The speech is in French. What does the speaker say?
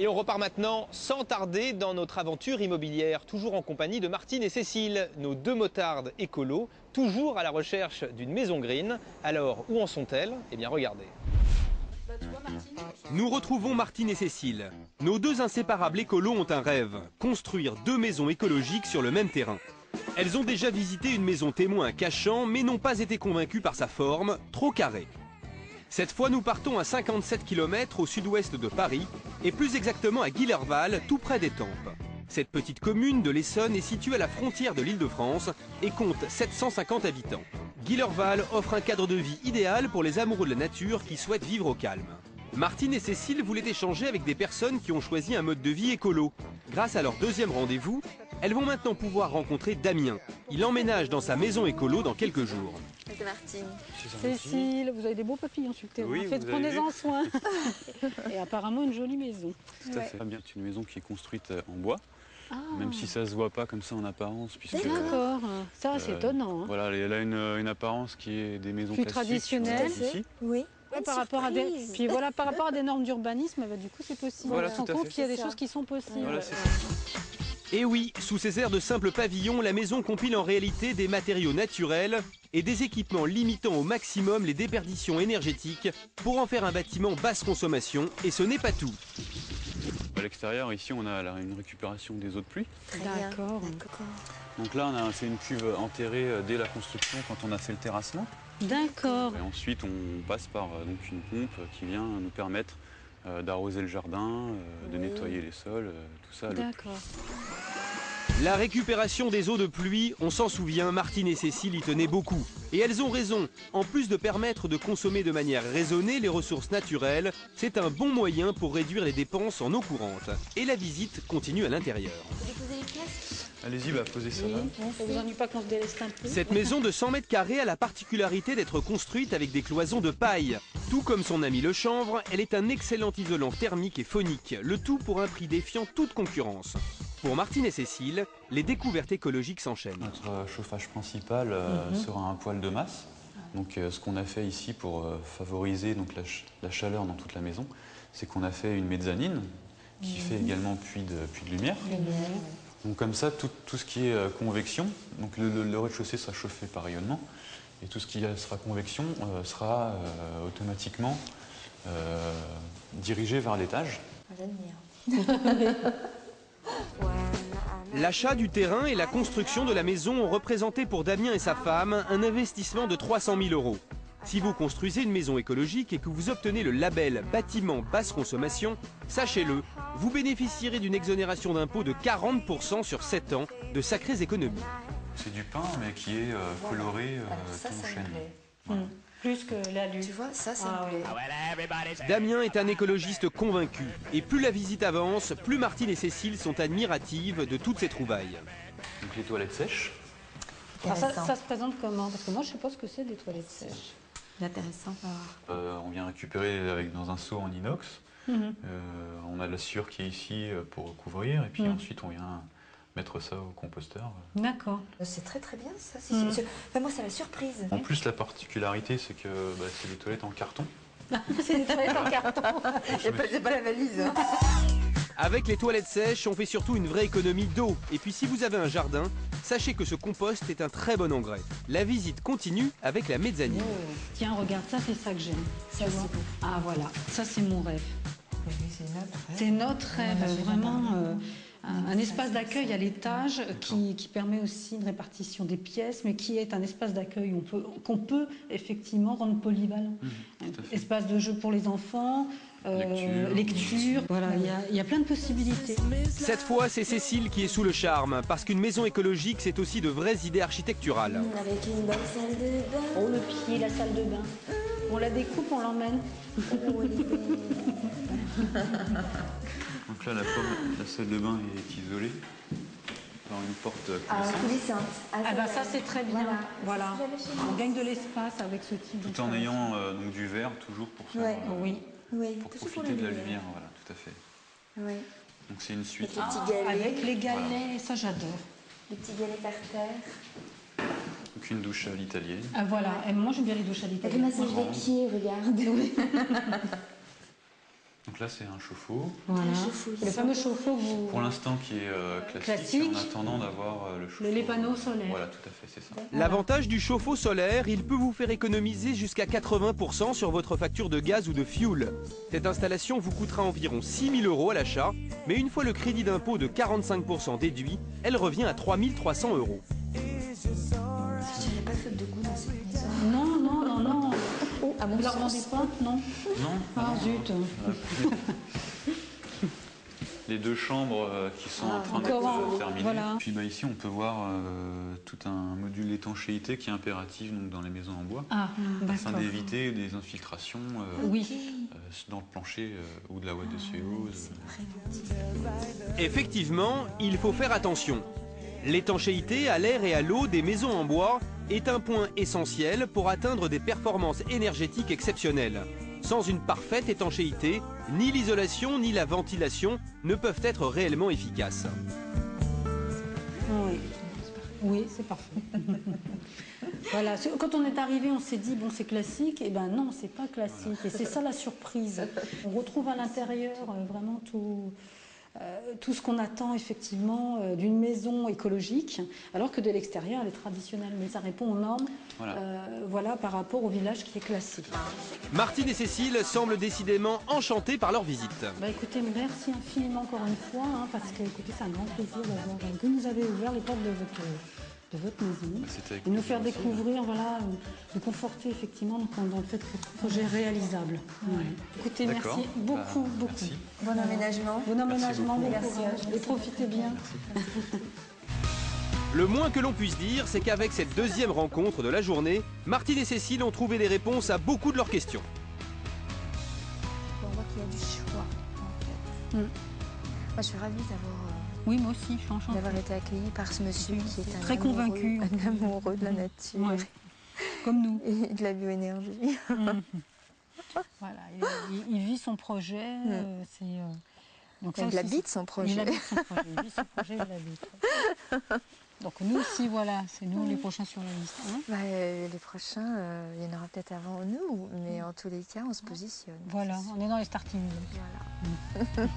Et on repart maintenant sans tarder dans notre aventure immobilière, toujours en compagnie de Martine et Cécile, nos deux motardes écolos, toujours à la recherche d'une maison green. Alors, où en sont-elles? Eh bien, regardez. Nous retrouvons Martine et Cécile. Nos deux inséparables écolos ont un rêve, construire deux maisons écologiques sur le même terrain. Elles ont déjà visité une maison témoin à Cachan, mais n'ont pas été convaincues par sa forme, trop carrée. Cette fois, nous partons à 57 km au sud-ouest de Paris, et plus exactement à Guilherval, tout près d'Étampes. Cette petite commune de l'Essonne est située à la frontière de l'Île-de-France et compte 750 habitants. Guilherval offre un cadre de vie idéal pour les amoureux de la nature qui souhaitent vivre au calme. Martine et Cécile voulaient échanger avec des personnes qui ont choisi un mode de vie écolo. Grâce à leur deuxième rendez-vous, elles vont maintenant pouvoir rencontrer Damien. Il emménage dans sa maison écolo dans quelques jours. C'est Martine. Cécile, vous avez des beaux papillons sur le terrain. Oui, prenez-en soin. Et apparemment une jolie maison. Tout à fait. C'est une maison qui est construite en bois, Ah. même si ça se voit pas comme ça en apparence. D'accord, ça c'est étonnant. Hein. Voilà, elle a une apparence qui est des maisons plus classiques traditionnelles. Ici. Oui. Ouais, par rapport à des, puis voilà, par rapport à des normes d'urbanisme, bah, du coup c'est possible. Voilà, on se rend tout à compte fait. qu'il y a des choses qui sont possibles. Voilà, c'est ça. Et oui, sous ces airs de simple pavillon, la maison compile en réalité des matériaux naturels et des équipements limitant au maximum les déperditions énergétiques pour en faire un bâtiment basse consommation. Et ce n'est pas tout. À l'extérieur, ici, on a une récupération des eaux de pluie. D'accord. Donc là, c'est une cuve enterrée dès la construction quand on a fait le terrassement. D'accord. Et ensuite, on passe par donc une pompe qui vient nous permettre d'arroser le jardin, de nettoyer les sols, tout ça. D'accord. La récupération des eaux de pluie, on s'en souvient, Martine et Cécile y tenaient beaucoup. Et elles ont raison. En plus de permettre de consommer de manière raisonnée les ressources naturelles, c'est un bon moyen pour réduire les dépenses en eau courante. Et la visite continue à l'intérieur. Vous déposez les pièces? Allez-y, posez ça Oui, là. ça vous ennuie pas qu'on se déleste un peu? Cette maison de 100 mètres carrés a la particularité d'être construite avec des cloisons de paille. Tout comme son ami le chanvre, elle est un excellent isolant thermique et phonique, le tout pour un prix défiant toute concurrence. Pour Martine et Cécile, les découvertes écologiques s'enchaînent. Notre chauffage principal sera un poêle de masse. Donc, ce qu'on a fait ici pour favoriser donc, la chaleur dans toute la maison, c'est qu'on a fait une mezzanine qui fait également puits de lumière. Donc comme ça, tout ce qui est convection, donc le rez-de-chaussée sera chauffé par rayonnement, et tout ce qui sera convection sera automatiquement dirigé vers l'étage. L'achat du terrain et la construction de la maison ont représenté pour Damien et sa femme un investissement de 300 000 €. Si vous construisez une maison écologique et que vous obtenez le label bâtiment basse consommation, sachez-le, vous bénéficierez d'une exonération d'impôt de 40% sur 7 ans, de sacrées économies. C'est du pain, mais qui est coloré ton chêne. Plus que l'alu. Tu vois, ça me plaît. Damien est un écologiste convaincu. Et plus la visite avance, plus Martine et Cécile sont admiratives de toutes ces trouvailles. Donc les toilettes sèches. Alors ça se présente comment? Parce que moi je sais pas ce que c'est des toilettes sèches. Intéressant. On vient récupérer dans un seau en inox. On a la sciure qui est ici pour couvrir, et puis ensuite on vient mettre ça au composteur. D'accord. C'est très très bien ça. Enfin, moi c'est la surprise. En plus, la particularité, c'est que c'est des toilettes en carton. C'est des toilettes en carton. C'est pas la valise. Hein. Avec les toilettes sèches, on fait surtout une vraie économie d'eau. Et puis si vous avez un jardin, sachez que ce compost est un très bon engrais. La visite continue avec la mezzanine. Tiens, regarde, ça c'est ça que j'aime. Ça, c'est beau. Ah voilà, ça c'est mon rêve. C'est notre rêve, vraiment. Un espace d'accueil à l'étage qui permet aussi une répartition des pièces, mais qui est un espace d'accueil qu'on peut effectivement rendre polyvalent. Espace de jeu pour les enfants, lecture. Voilà, il y a plein de possibilités. Cette fois, c'est Cécile qui est sous le charme, parce qu'une maison écologique, c'est aussi de vraies idées architecturales. Avec une bonne salle de bain. Oh, le pied, la salle de bain. On la découpe, on l'emmène. Donc là, la salle de bain est isolée par une porte coulissante. Ah ben ça c'est très bien. Voilà. On gagne de l'espace avec ce type tout en ayant donc du verre toujours pour faire, pour profiter de la lumière. Voilà, tout à fait. Oui. Donc c'est une suite. Avec les petits galets. Avec les galets, ça j'adore. Les petits galets par terre. Donc une douche à l'italienne. Ah voilà, et moi j'aime bien les douches à Avec l'italienne. le massage des pieds, regarde. Donc là, c'est un chauffe-eau. Voilà. Le chauffe-eau, Le fameux chauffe-eau que vous... Pour l'instant, qui est classique, en attendant d'avoir le chauffe-eau. Les panneaux solaires. Voilà, tout à fait, c'est ça. L'avantage du chauffe-eau solaire, il peut vous faire économiser jusqu'à 80% sur votre facture de gaz ou de fuel. Cette installation vous coûtera environ 6 000 € à l'achat, mais une fois le crédit d'impôt de 45% déduit, elle revient à 3 300 €. Je n'avais pas faute de goût dans cette maison. Non, non, non, non. À mon Vous la sens. revendez pas? Non. Non. Ah zut. Les deux chambres qui sont en train encore, d'être terminées. voilà. Puis ici, on peut voir tout un module d'étanchéité qui est impératif donc, dans les maisons en bois, Ah, afin d'accord. d'éviter des infiltrations Oui. dans le plancher ou de la ouate de Suez. Effectivement, il faut faire attention. L'étanchéité à l'air et à l'eau des maisons en bois est un point essentiel pour atteindre des performances énergétiques exceptionnelles. Sans une parfaite étanchéité, ni l'isolation ni la ventilation ne peuvent être réellement efficaces. Oui, oui, c'est parfait. Voilà. Quand on est arrivé, on s'est dit bon, c'est classique. Et ben non, c'est pas classique. Et c'est ça la surprise. On retrouve à l'intérieur vraiment tout ce qu'on attend effectivement d'une maison écologique, alors que de l'extérieur, elle est traditionnelle. Mais ça répond aux normes, voilà, par rapport au village qui est classique. Martine et Cécile semblent décidément enchantées par leur visite. Bah écoutez, merci infiniment encore une fois, hein, parce que écoutez, c'est un grand plaisir d'avoir que vous avez ouvert les portes de votre maison et nous faire découvrir, voilà, de conforter effectivement dans le fait que ce projet est réalisable. Ouais. Écoutez, merci beaucoup, beaucoup. Merci. Bon aménagement. Bon aménagement, bon Merci. courage et profitez bien. Le moins que l'on puisse dire, c'est qu'avec cette deuxième rencontre de la journée, Martine et Cécile ont trouvé des réponses à beaucoup de leurs questions. On voit qu'il y a du choix, en fait. Moi, je suis ravie Oui, moi aussi, je suis enchantée. d'avoir été accueillie par ce monsieur qui est un Très amoureux, convaincu. un amoureux de la nature Ouais. Comme nous. et de la bioénergie. Voilà, il vit son projet. Donc ça Il aussi, habite son projet. Il habite son projet. Il vit son projet, il l'habite. Donc nous aussi, voilà, c'est nous les prochains sur la liste. Hein. Les prochains, il y en aura peut-être avant nous, mais en tous les cas, on se positionne. Voilà, on est dans les starting blocks. Voilà.